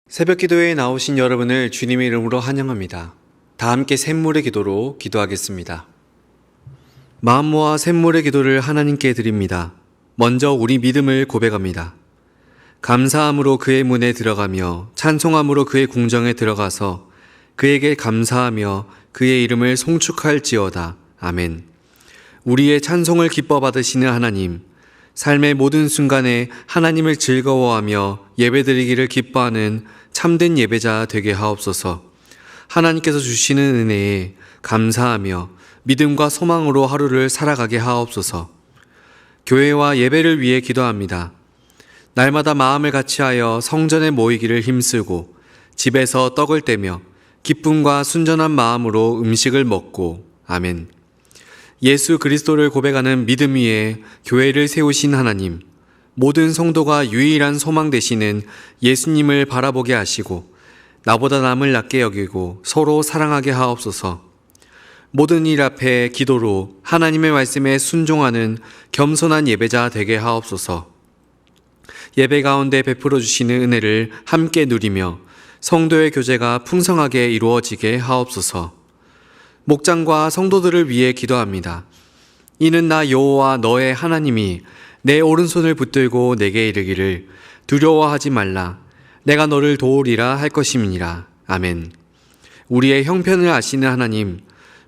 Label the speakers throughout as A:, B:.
A: 새벽 기도에 나오신 여러분을 주님의 이름으로 환영합니다. 다 함께 샘물의 기도로 기도하겠습니다. 마음 모아 샘물의 기도를 하나님께 드립니다. 먼저 우리 믿음을 고백합니다. 감사함으로 그의 문에 들어가며 찬송함으로 그의 궁정에 들어가서 그에게 감사하며 그의 이름을 송축할지어다. 아멘. 우리의 찬송을 기뻐 받으시는 하나님, 삶의 모든 순간에 하나님을 즐거워하며 예배드리기를 기뻐하는 참된 예배자 되게 하옵소서. 하나님께서 주시는 은혜에 감사하며 믿음과 소망으로 하루를 살아가게 하옵소서. 교회와 예배를 위해 기도합니다. 날마다 마음을 같이하여 성전에 모이기를 힘쓰고 집에서 떡을 떼며 기쁨과 순전한 마음으로 음식을 먹고 아멘. 예수 그리스도를 고백하는 믿음 위에 교회를 세우신 하나님, 모든 성도가 유일한 소망 되시는 예수님을 바라보게 하시고 나보다 남을 낮게 여기고 서로 사랑하게 하옵소서. 모든 일 앞에 기도로 하나님의 말씀에 순종하는 겸손한 예배자 되게 하옵소서. 예배 가운데 베풀어 주시는 은혜를 함께 누리며 성도의 교제가 풍성하게 이루어지게 하옵소서. 목장과 성도들을 위해 기도합니다. 이는 나 여호와 너의 하나님이 내 오른손을 붙들고 내게 이르기를 두려워하지 말라. 내가 너를 도우리라 할 것임이니라. 아멘. 우리의 형편을 아시는 하나님,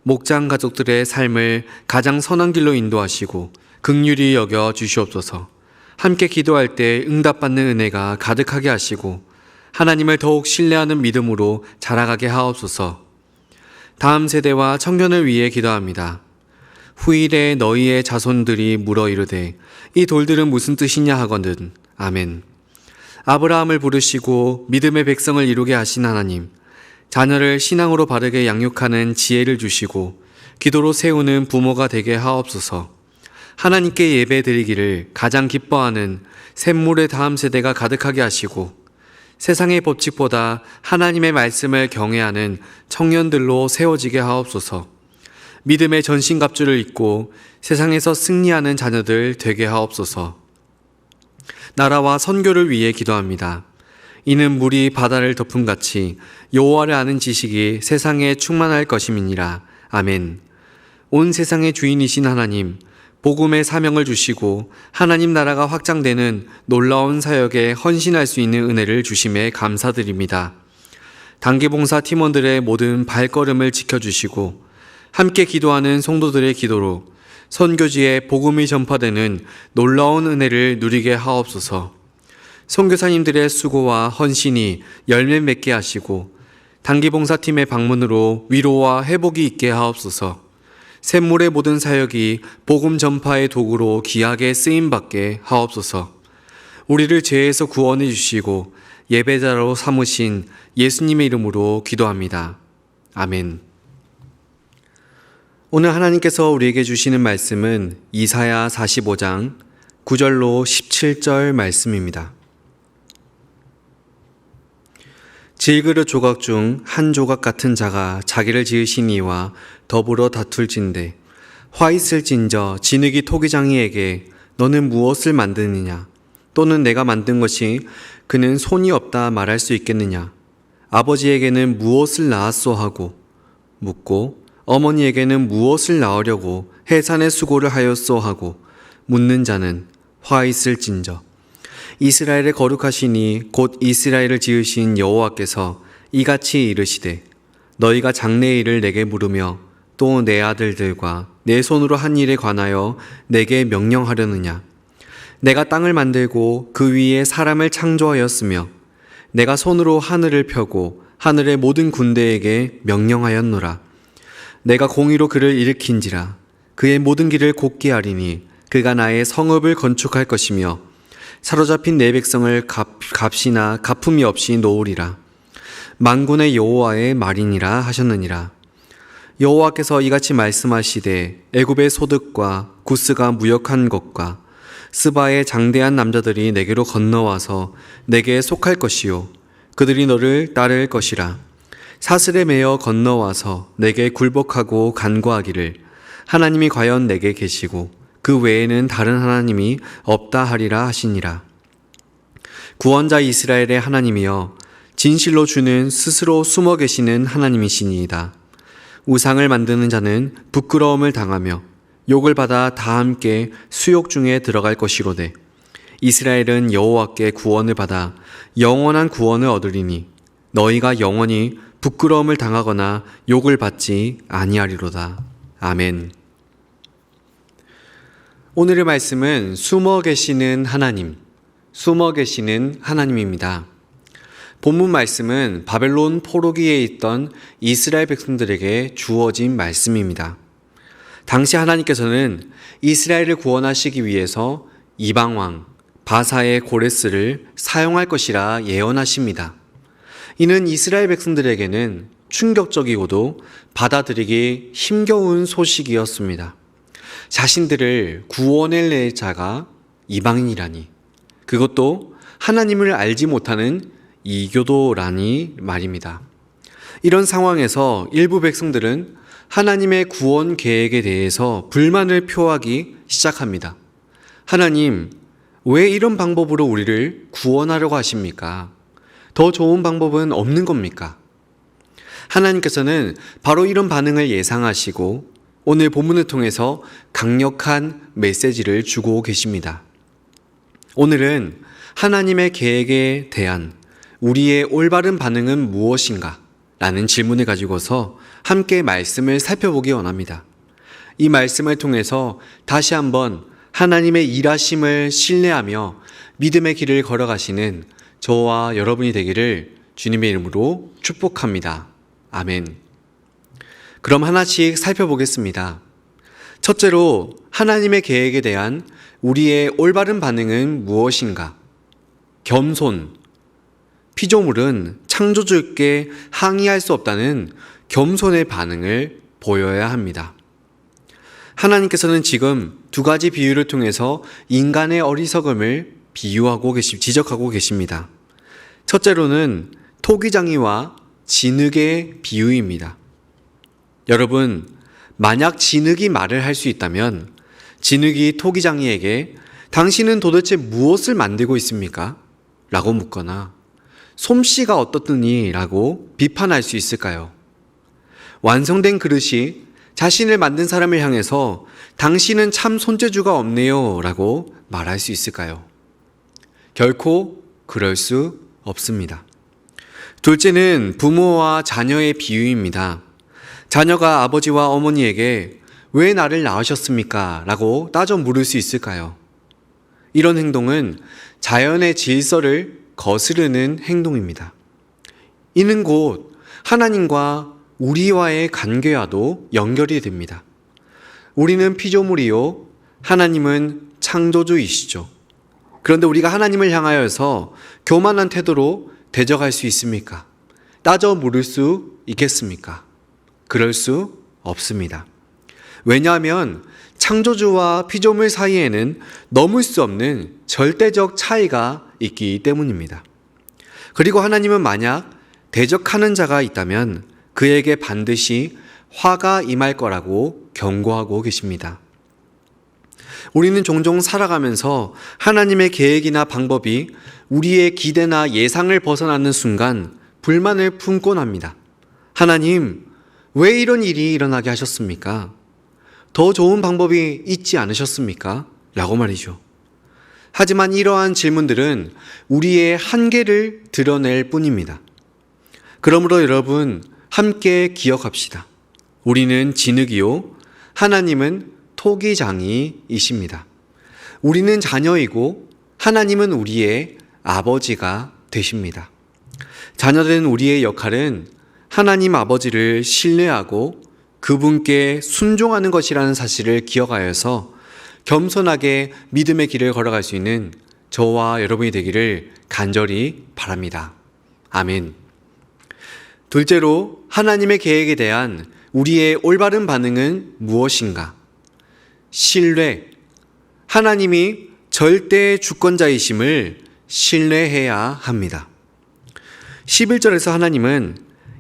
A: 목장 가족들의 삶을 가장 선한 길로 인도하시고 긍휼히 여겨 주시옵소서. 함께 기도할 때 응답받는 은혜가 가득하게 하시고 하나님을 더욱 신뢰하는 믿음으로 자라가게 하옵소서. 다음 세대와 청년을 위해 기도합니다. 후일에 너희의 자손들이 물어 이르되 이 돌들은 무슨 뜻이냐 하거든. 아멘. 아브라함을 부르시고 믿음의 백성을 이루게 하신 하나님, 자녀를 신앙으로 바르게 양육하는 지혜를 주시고 기도로 세우는 부모가 되게 하옵소서. 하나님께 예배 드리기를 가장 기뻐하는 샘물의 다음 세대가 가득하게 하시고 세상의 법칙보다 하나님의 말씀을 경외하는 청년들로 세워지게 하옵소서. 믿음의 전신갑주를 입고 세상에서 승리하는 자녀들 되게 하옵소서. 나라와 선교를 위해 기도합니다. 이는 물이 바다를 덮음같이 여호와를 아는 지식이 세상에 충만할 것임이니라. 아멘. 온 세상의 주인이신 하나님, 복음의 사명을 주시고 하나님 나라가 확장되는 놀라운 사역에 헌신할 수 있는 은혜를 주심에 감사드립니다. 단기봉사 팀원들의 모든 발걸음을 지켜주시고 함께 기도하는 성도들의 기도로 선교지에 복음이 전파되는 놀라운 은혜를 누리게 하옵소서. 선교사님들의 수고와 헌신이 열매 맺게 하시고 단기봉사팀의 방문으로 위로와 회복이 있게 하옵소서. 샘물의 모든 사역이 복음 전파의 도구로 귀하게 쓰임받게 하옵소서. 우리를 죄에서 구원해 주시고 예배자로 삼으신 예수님의 이름으로 기도합니다. 아멘. 오늘 하나님께서 우리에게 주시는 말씀은 이사야 45장 9절로 17절 말씀입니다. 질그릇 조각 중 한 조각 같은 자가 자기를 지으신 이와 더불어 다툴진대 화 있을진저 진흙이 토기장이에게 너는 무엇을 만드느냐 또는 내가 만든 것이 그는 손이 없다 말할 수 있겠느냐. 아버지에게는 무엇을 낳았소 하고 묻고 어머니에게는 무엇을 낳으려고 해산의 수고를 하였소 하고 묻는 자는 화 있을진저 이스라엘의 거룩하시니 곧 이스라엘을 지으신 여호와께서 이같이 이르시되 너희가 장래의 일을 내게 물으며 또 내 아들들과 내 손으로 한 일에 관하여 내게 명령하려느냐. 내가 땅을 만들고 그 위에 사람을 창조하였으며 내가 손으로 하늘을 펴고 하늘의 모든 군대에게 명령하였노라. 내가 공의로 그를 일으킨지라. 그의 모든 길을 곧게 하리니 그가 나의 성읍을 건축할 것이며 사로잡힌 내 백성을 값이나 갚음이 없이 놓으리라. 만군의 여호와의 말이니라 하셨느니라. 여호와께서 이같이 말씀하시되 애굽의 소득과 구스가 무역한 것과 스바의 장대한 남자들이 내게로 건너와서 내게 속할 것이요 그들이 너를 따를 것이라. 사슬에 매어 건너와서 내게 굴복하고 간구하기를 하나님이 과연 내게 계시고 그 외에는 다른 하나님이 없다 하리라 하시니라. 구원자 이스라엘의 하나님이여 진실로 주는 스스로 숨어 계시는 하나님이시니이다. 우상을 만드는 자는 부끄러움을 당하며 욕을 받아 다 함께 수욕 중에 들어갈 것이로되 이스라엘은 여호와께 구원을 받아 영원한 구원을 얻으리니 너희가 영원히 부끄러움을 당하거나 욕을 받지 아니하리로다. 아멘. 오늘의 말씀은 숨어 계시는 하나님입니다. 본문 말씀은 바벨론 포로기에 있던 이스라엘 백성들에게 주어진 말씀입니다. 당시 하나님께서는 이스라엘을 구원하시기 위해서 이방왕 바사의 고레스를 사용할 것이라 예언하십니다. 이는 이스라엘 백성들에게는 충격적이고도 받아들이기 힘겨운 소식이었습니다. 자신들을 구원할 자가 이방인이라니, 그것도 하나님을 알지 못하는 이교도라니 말입니다. 이런 상황에서 일부 백성들은 하나님의 구원 계획에 대해서 불만을 표하기 시작합니다. 하나님, 왜 이런 방법으로 우리를 구원하려고 하십니까? 더 좋은 방법은 없는 겁니까? 하나님께서는 바로 이런 반응을 예상하시고 오늘 본문을 통해서 강력한 메시지를 주고 계십니다. 오늘은 하나님의 계획에 대한 우리의 올바른 반응은 무엇인가? 라는 질문을 가지고서 함께 말씀을 살펴보기 원합니다. 이 말씀을 통해서 다시 한번 하나님의 일하심을 신뢰하며 믿음의 길을 걸어가시는 저와 여러분이 되기를 주님의 이름으로 축복합니다. 아멘. 그럼 하나씩 살펴보겠습니다. 첫째로 하나님의 계획에 대한 우리의 올바른 반응은 무엇인가? 겸손. 피조물은 창조주께 항의할 수 없다는 겸손의 반응을 보여야 합니다. 하나님께서는 지금 두 가지 비유를 통해서 인간의 어리석음을 지적하고 계십니다. 첫째로는 토기장이와 진흙의 비유입니다. 여러분, 만약 진흙이 말을 할 수 있다면 진흙이 토기장이에게 당신은 도대체 무엇을 만들고 있습니까? 라고 묻거나 솜씨가 어떻더니? 라고 비판할 수 있을까요? 완성된 그릇이 자신을 만든 사람을 향해서 당신은 참 손재주가 없네요 라고 말할 수 있을까요? 결코 그럴 수 없습니다. 둘째는 부모와 자녀의 비유입니다. 자녀가 아버지와 어머니에게 왜 나를 낳으셨습니까? 라고 따져 물을 수 있을까요? 이런 행동은 자연의 질서를 거스르는 행동입니다. 이는 곧 하나님과 우리와의 관계와도 연결이 됩니다. 우리는 피조물이요, 하나님은 창조주이시죠. 그런데 우리가 하나님을 향하여서 교만한 태도로 대적할 수 있습니까? 따져 물을 수 있겠습니까? 그럴 수 없습니다. 왜냐하면 창조주와 피조물 사이에는 넘을 수 없는 절대적 차이가 있기 때문입니다. 그리고 하나님은 만약 대적하는 자가 있다면 그에게 반드시 화가 임할 거라고 경고하고 계십니다. 우리는 종종 살아가면서 하나님의 계획이나 방법이 우리의 기대나 예상을 벗어나는 순간 불만을 품곤 합니다. 하나님, 왜 이런 일이 일어나게 하셨습니까? 더 좋은 방법이 있지 않으셨습니까? 라고 말이죠. 하지만 이러한 질문들은 우리의 한계를 드러낼 뿐입니다. 그러므로 여러분, 함께 기억합시다. 우리는 진흙이요, 하나님은 토기장이이십니다. 우리는 자녀이고 하나님은 우리의 아버지가 되십니다. 자녀된 우리의 역할은 하나님 아버지를 신뢰하고 그분께 순종하는 것이라는 사실을 기억하여서 겸손하게 믿음의 길을 걸어갈 수 있는 저와 여러분이 되기를 간절히 바랍니다. 아멘. 둘째로 하나님의 계획에 대한 우리의 올바른 반응은 무엇인가? 신뢰. 하나님이 절대 주권자이심을 신뢰해야 합니다. 11절에서 하나님은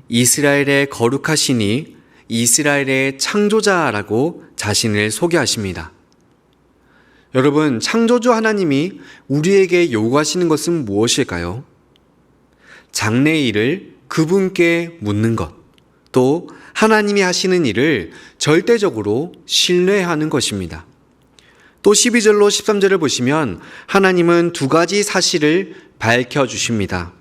A: 이스라엘의 거룩하시니 이스라엘의 창조자라고 자신을 소개하십니다. 여러분, 창조주 하나님이 우리에게 요구하시는 것은 무엇일까요? 장래의 일을 그분께 묻는 것, 또 하나님이 하시는 일을 절대적으로 신뢰하는 것입니다. 또 12절로 13절을 보시면 하나님은 두 가지 사실을 밝혀주십니다.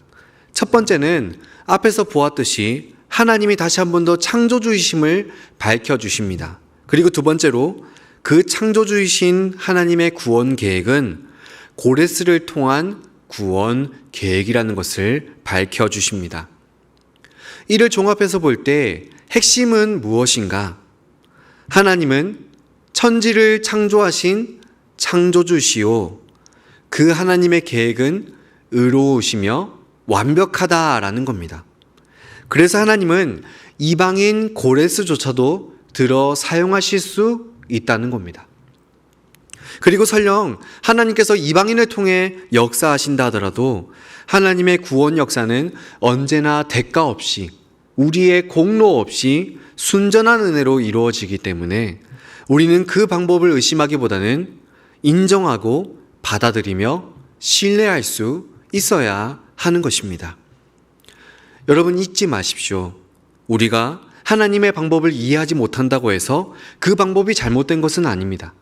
A: 첫 번째는 앞에서 보았듯이 하나님이 다시 한 번 더 창조주이심을 밝혀주십니다. 그리고 두 번째로 그 창조주이신 하나님의 구원 계획은 고레스를 통한 구원 계획이라는 것을 밝혀주십니다. 이를 종합해서 볼 때 핵심은 무엇인가? 하나님은 천지를 창조하신 창조주시오. 그 하나님의 계획은 의로우시며 완벽하다라는 겁니다. 그래서 하나님은 이방인 고레스조차도 들어 사용하실 수 있다는 겁니다. 그리고 설령 하나님께서 이방인을 통해 역사하신다 하더라도 하나님의 구원 역사는 언제나 대가 없이, 우리의 공로 없이 순전한 은혜로 이루어지기 때문에 우리는 그 방법을 의심하기보다는 인정하고 받아들이며 신뢰할 수 있어야 하는 것입니다. 여러분, 잊지 마십시오. 우리가 하나님의 방법을 이해하지 못한다고 해서 그 방법이 잘못된 것은 아닙니다.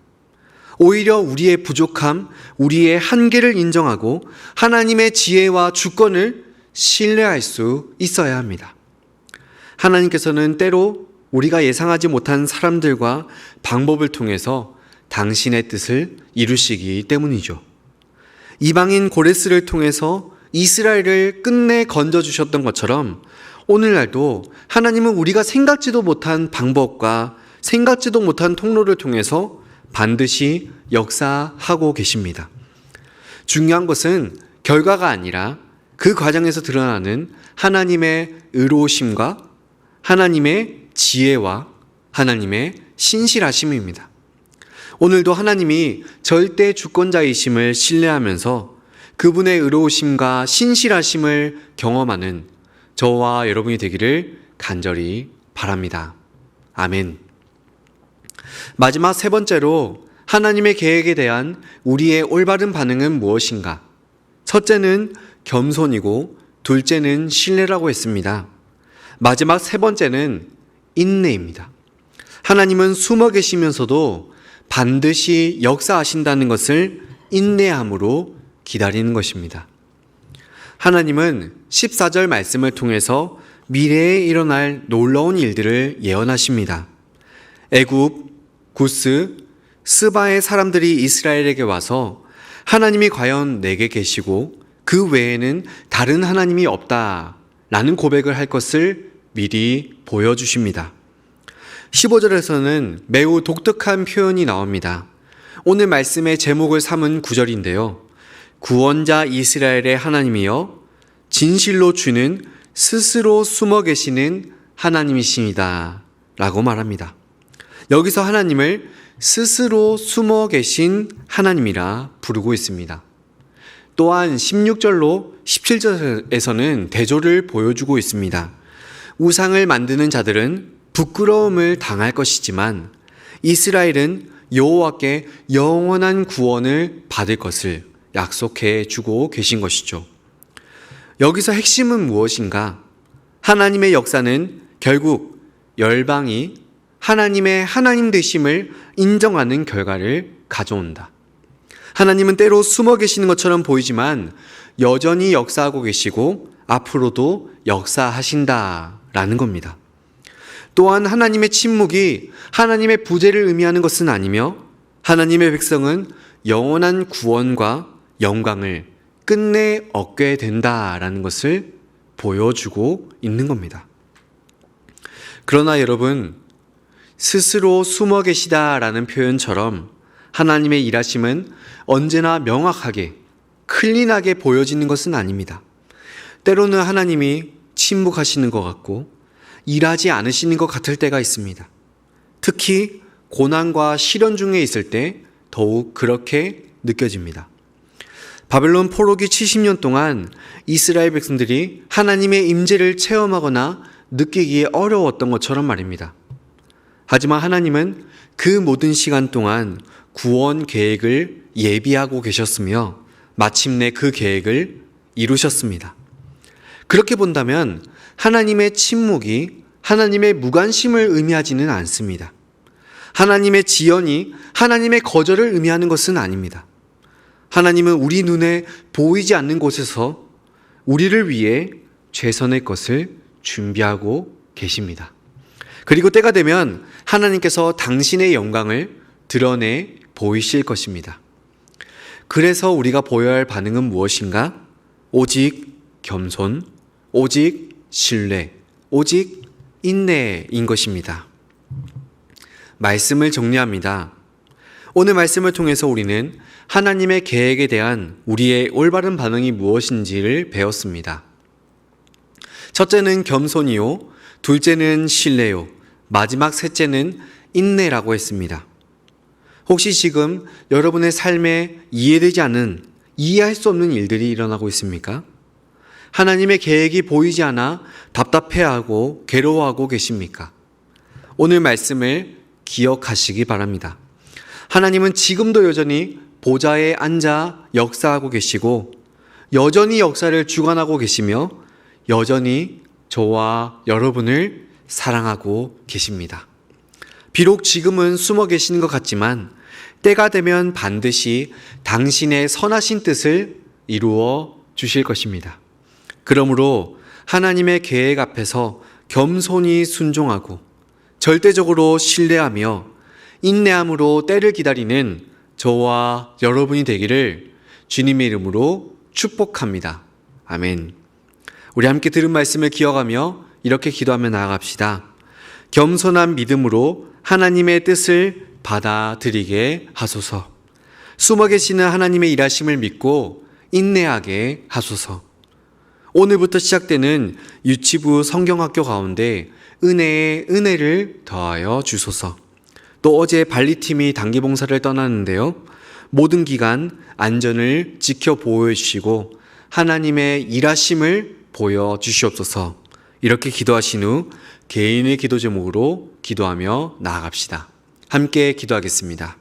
A: 오히려 우리의 부족함, 우리의 한계를 인정하고 하나님의 지혜와 주권을 신뢰할 수 있어야 합니다. 하나님께서는 때로 우리가 예상하지 못한 사람들과 방법을 통해서 당신의 뜻을 이루시기 때문이죠. 이방인 고레스를 통해서 이스라엘을 끝내 건져주셨던 것처럼 오늘날도 하나님은 우리가 생각지도 못한 방법과 생각지도 못한 통로를 통해서 반드시 역사하고 계십니다. 중요한 것은 결과가 아니라 그 과정에서 드러나는 하나님의 의로우심과 하나님의 지혜와 하나님의 신실하심입니다. 오늘도 하나님이 절대 주권자이심을 신뢰하면서 그분의 의로우심과 신실하심을 경험하는 저와 여러분이 되기를 간절히 바랍니다. 아멘. 마지막 세 번째로 하나님의 계획에 대한 우리의 올바른 반응은 무엇인가? 첫째는 겸손이고 둘째는 신뢰라고 했습니다. 마지막 세 번째는 인내입니다. 하나님은 숨어 계시면서도 반드시 역사하신다는 것을 인내함으로 기다리는 것입니다. 하나님은 14절 말씀을 통해서 미래에 일어날 놀라운 일들을 예언하십니다. 애굽, 구스, 스바의 사람들이 이스라엘에게 와서 하나님이 과연 내게 계시고 그 외에는 다른 하나님이 없다라는 고백을 할 것을 미리 보여주십니다. 15절에서는 매우 독특한 표현이 나옵니다. 오늘 말씀의 제목을 삼은 구절인데요. 구원자 이스라엘의 하나님이여 진실로 주는 스스로 숨어 계시는 하나님이십니다 라고 말합니다. 여기서 하나님을 스스로 숨어 계신 하나님이라 부르고 있습니다. 또한 16절로 17절에서는 대조를 보여주고 있습니다. 우상을 만드는 자들은 부끄러움을 당할 것이지만 이스라엘은 여호와께 영원한 구원을 받을 것을 약속해 주고 계신 것이죠. 여기서 핵심은 무엇인가? 하나님의 역사는 결국 열방이 하나님의 하나님 되심을 인정하는 결과를 가져온다. 하나님은 때로 숨어 계시는 것처럼 보이지만 여전히 역사하고 계시고 앞으로도 역사하신다라는 겁니다. 또한 하나님의 침묵이 하나님의 부재를 의미하는 것은 아니며 하나님의 백성은 영원한 구원과 영광을 끝내 얻게 된다라는 것을 보여주고 있는 겁니다. 그러나 여러분, 스스로 숨어 계시다라는 표현처럼 하나님의 일하심은 언제나 명확하게, 클린하게 보여지는 것은 아닙니다. 때로는 하나님이 침묵하시는 것 같고 일하지 않으시는 것 같을 때가 있습니다. 특히 고난과 시련 중에 있을 때 더욱 그렇게 느껴집니다. 바벨론 포로기 70년 동안 이스라엘 백성들이 하나님의 임재를 체험하거나 느끼기에 어려웠던 것처럼 말입니다. 하지만 하나님은 그 모든 시간 동안 구원 계획을 예비하고 계셨으며 마침내 그 계획을 이루셨습니다. 그렇게 본다면 하나님의 침묵이 하나님의 무관심을 의미하지는 않습니다. 하나님의 지연이 하나님의 거절을 의미하는 것은 아닙니다. 하나님은 우리 눈에 보이지 않는 곳에서 우리를 위해 최선의 것을 준비하고 계십니다. 그리고 때가 되면 하나님께서 당신의 영광을 드러내 보이실 것입니다. 그래서 우리가 보여야 할 반응은 무엇인가? 오직 겸손, 오직 신뢰, 오직 인내인 것입니다. 말씀을 정리합니다. 오늘 말씀을 통해서 우리는 하나님의 계획에 대한 우리의 올바른 반응이 무엇인지를 배웠습니다. 첫째는 겸손이요, 둘째는 신뢰요, 마지막 셋째는 인내라고 했습니다. 혹시 지금 여러분의 삶에 이해되지 않는, 이해할 수 없는 일들이 일어나고 있습니까? 하나님의 계획이 보이지 않아 답답해하고 괴로워하고 계십니까? 오늘 말씀을 기억하시기 바랍니다. 하나님은 지금도 여전히 보좌에 앉아 역사하고 계시고 여전히 역사를 주관하고 계시며 여전히 저와 여러분을 사랑하고 계십니다. 비록 지금은 숨어 계시는 것 같지만 때가 되면 반드시 당신의 선하신 뜻을 이루어 주실 것입니다. 그러므로 하나님의 계획 앞에서 겸손히 순종하고 절대적으로 신뢰하며 인내함으로 때를 기다리는 저와 여러분이 되기를 주님의 이름으로 축복합니다. 아멘. 우리 함께 들은 말씀을 기억하며 이렇게 기도하며 나아갑시다. 겸손한 믿음으로 하나님의 뜻을 받아들이게 하소서. 숨어 계시는 하나님의 일하심을 믿고 인내하게 하소서. 오늘부터 시작되는 유치부 성경학교 가운데 은혜에 은혜를 더하여 주소서. 또 어제 발리팀이 단기봉사를 떠났는데요. 모든 기간 안전을 지켜 보호해 주시고 하나님의 일하심을 보여주시옵소서. 이렇게 기도하신 후 개인의 기도 제목으로 기도하며 나아갑시다. 함께 기도하겠습니다.